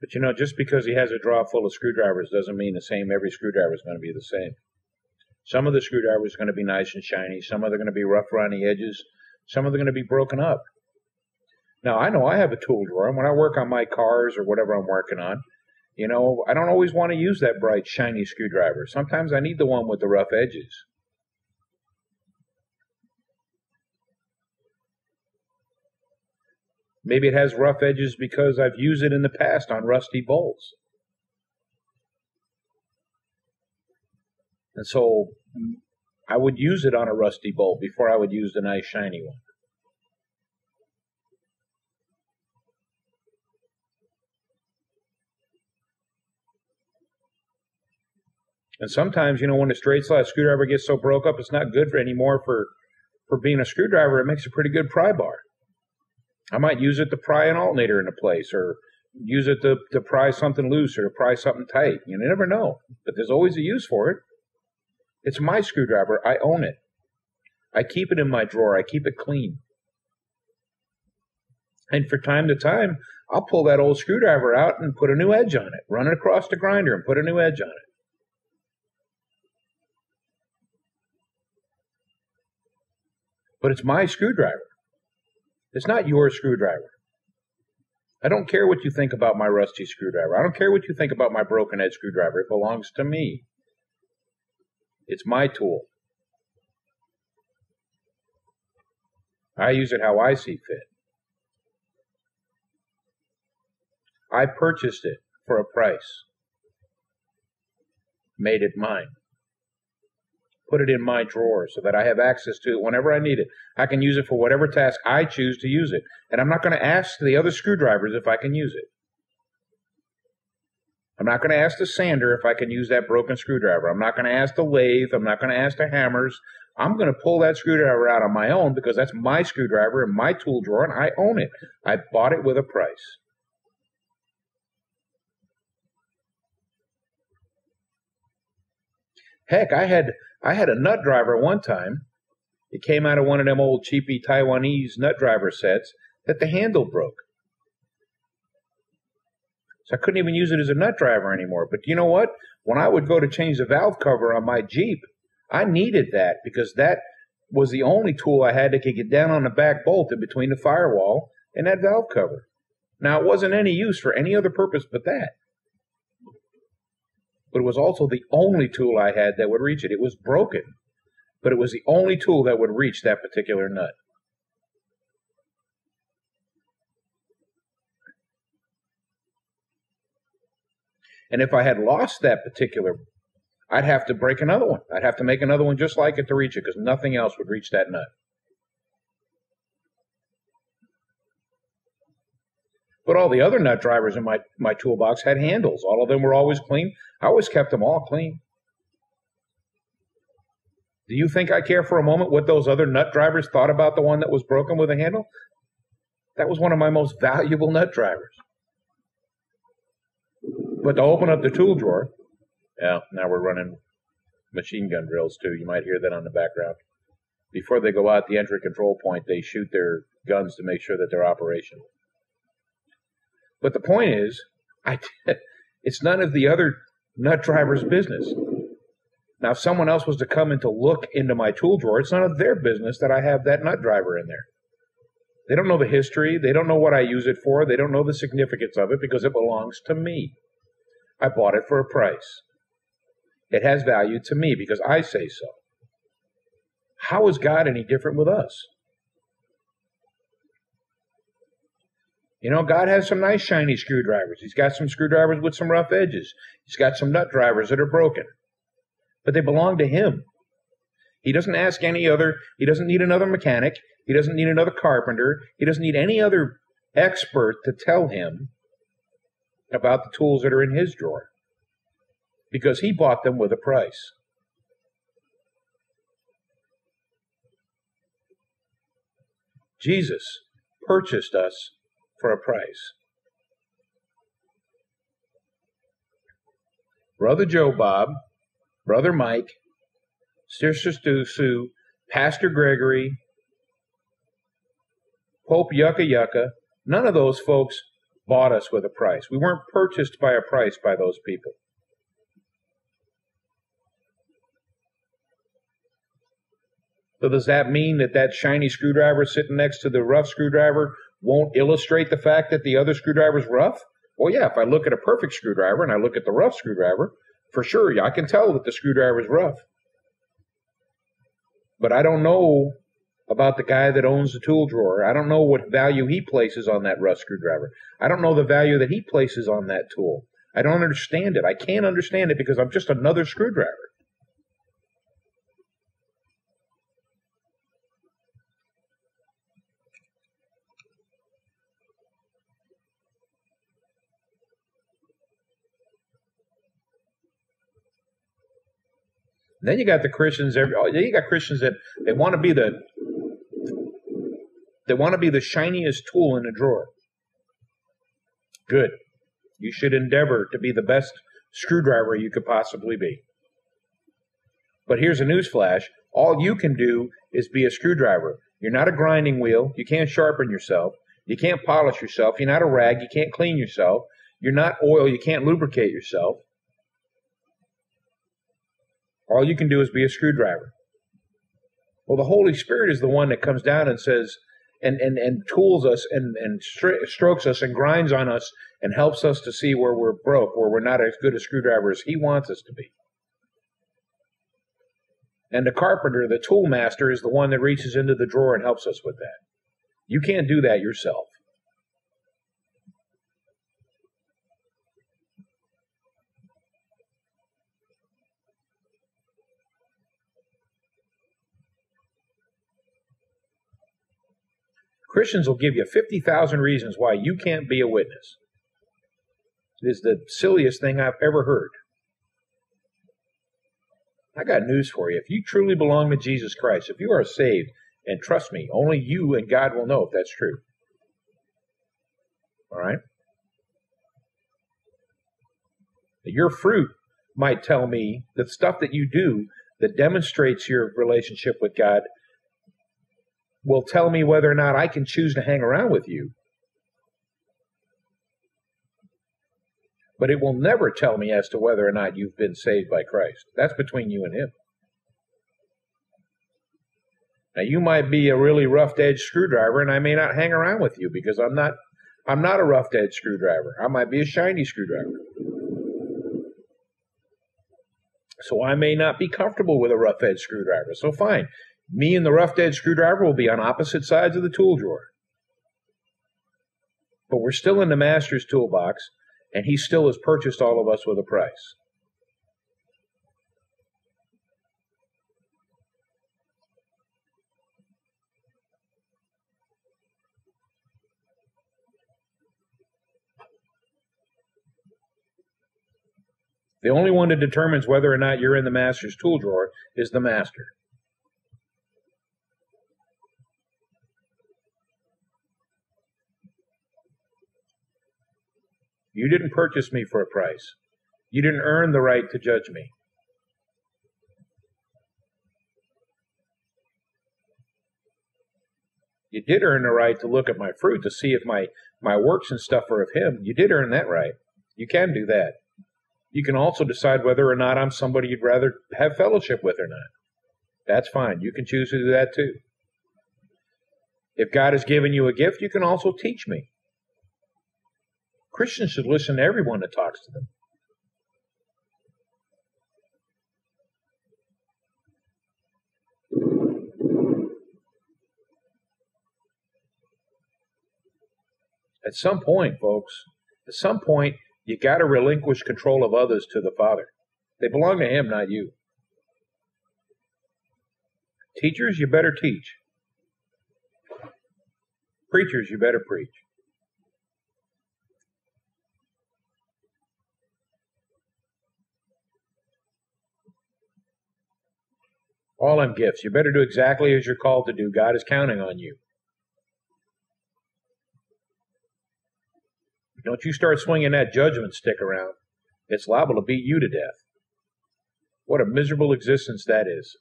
But you know, just because he has a drawer full of screwdrivers doesn't mean every screwdriver is going to be the same. Some of the screwdrivers are going to be nice and shiny. Some of them are going to be rough around the edges. Some of them are going to be broken up. Now, I know I have a tool drawer, and when I work on my cars or whatever I'm working on, you know, I don't always want to use that bright, shiny screwdriver. Sometimes I need the one with the rough edges. Maybe it has rough edges because I've used it in the past on rusty bolts. And so I would use it on a rusty bolt before I would use the nice, shiny one. And sometimes, you know, when a straight slot screwdriver gets so broke up, it's not good anymore for being a screwdriver. It makes a pretty good pry bar. I might use it to pry an alternator into place, or use it to pry something loose, or to pry something tight. You never know, but there's always a use for it. It's my screwdriver. I own it. I keep it in my drawer. I keep it clean. And from time to time, I'll pull that old screwdriver out and put a new edge on it, run it across the grinder and put a new edge on it. But it's my screwdriver. It's not your screwdriver. I don't care what you think about my rusty screwdriver. I don't care what you think about my broken edge screwdriver. It belongs to me. It's my tool. I use it how I see fit. I purchased it for a price. Made it mine. Put it in my drawer so that I have access to it whenever I need it. I can use it for whatever task I choose to use it. And I'm not going to ask the other screwdrivers if I can use it. I'm not going to ask the sander if I can use that broken screwdriver. I'm not going to ask the lathe. I'm not going to ask the hammers. I'm going to pull that screwdriver out on my own because that's my screwdriver in my tool drawer and I own it. I bought it with a price. Heck, I had a nut driver one time. It came out of one of them old cheapy Taiwanese nut driver sets that the handle broke. So I couldn't even use it as a nut driver anymore. But you know what? When I would go to change the valve cover on my Jeep, I needed that because that was the only tool I had that could get down on the back bolt in between the firewall and that valve cover. Now, it wasn't any use for any other purpose but that. But it was also the only tool I had that would reach it. It was broken, but it was the only tool that would reach that particular nut. And if I had lost that particular, I'd have to break another one. I'd have to make another one just like it to reach it because nothing else would reach that nut. But all the other nut drivers in my toolbox had handles. All of them were always clean. I always kept them all clean. Do you think I care for a moment what those other nut drivers thought about the one that was broken with a handle? That was one of my most valuable nut drivers. But to open up the tool drawer, yeah, now we're running machine gun drills too. You might hear that on the background. Before they go out the entry control point, they shoot their guns to make sure that they're operational. But the point is, it's none of the other nut driver's business. Now, if someone else was to come in to look into my tool drawer, it's none of their business that I have that nut driver in there. They don't know the history. They don't know what I use it for. They don't know the significance of it because it belongs to me. I bought it for a price. It has value to me because I say so. How is God any different with us? You know, God has some nice shiny screwdrivers. He's got some screwdrivers with some rough edges. He's got some nut drivers that are broken. But they belong to Him. He doesn't ask any other, He doesn't need another mechanic. He doesn't need another carpenter. He doesn't need any other expert to tell him about the tools that are in his drawer. Because He bought them with a price. Jesus purchased us for a price. Brother Joe Bob, Brother Mike, Sister Sue, Pastor Gregory, Pope Yucca Yucca, none of those folks bought us with a price. We weren't purchased by a price by those people. So does that mean that that shiny screwdriver sitting next to the rough screwdriver won't illustrate the fact that the other screwdriver's rough? Well, yeah, if I look at a perfect screwdriver and I look at the rough screwdriver, for sure, I can tell that the screwdriver's rough. But I don't know about the guy that owns the tool drawer. I don't know what value he places on that rough screwdriver. I don't know the value that he places on that tool. I don't understand it. I can't understand it because I'm just another screwdriver. Then you got the Christians. You got Christians that they want to be the shiniest tool in the drawer. Good. You should endeavor to be the best screwdriver you could possibly be. But here's a newsflash: all you can do is be a screwdriver. You're not a grinding wheel. You can't sharpen yourself. You can't polish yourself. You're not a rag. You can't clean yourself. You're not oil. You can't lubricate yourself. All you can do is be a screwdriver. Well, the Holy Spirit is the one that comes down and says, and tools us and strokes us and grinds on us and helps us to see where we're broke, where we're not as good a screwdriver as He wants us to be. And the carpenter, the tool master, is the one that reaches into the drawer and helps us with that. You can't do that yourself. Christians will give you 50,000 reasons why you can't be a witness. It is the silliest thing I've ever heard. I got news for you. If you truly belong to Jesus Christ, if you are saved, and trust me, only you and God will know if that's true. All right? Your fruit might tell me that stuff that you do that demonstrates your relationship with God will tell me whether or not I can choose to hang around with you. But it will never tell me as to whether or not you've been saved by Christ. That's between you and Him. Now, you might be a really rough-edged screwdriver, and I may not hang around with you because I'm not a rough-edged screwdriver. I might be a shiny screwdriver. So I may not be comfortable with a rough-edged screwdriver. So fine. Me and the rough-edged screwdriver will be on opposite sides of the tool drawer. But we're still in the Master's toolbox, and He still has purchased all of us with a price. The only one that determines whether or not you're in the Master's tool drawer is the Master. You didn't purchase me for a price. You didn't earn the right to judge me. You did earn the right to look at my fruit to see if my works and stuff are of Him. You did earn that right. You can do that. You can also decide whether or not I'm somebody you'd rather have fellowship with or not. That's fine. You can choose to do that too. If God has given you a gift, you can also teach me. Christians should listen to everyone that talks to them. At some point, folks, you got to relinquish control of others to the Father. They belong to Him, not you. Teachers, you better teach. Preachers, you better preach. All them gifts. You better do exactly as you're called to do. God is counting on you. Don't you start swinging that judgment stick around. It's liable to beat you to death. What a miserable existence that is.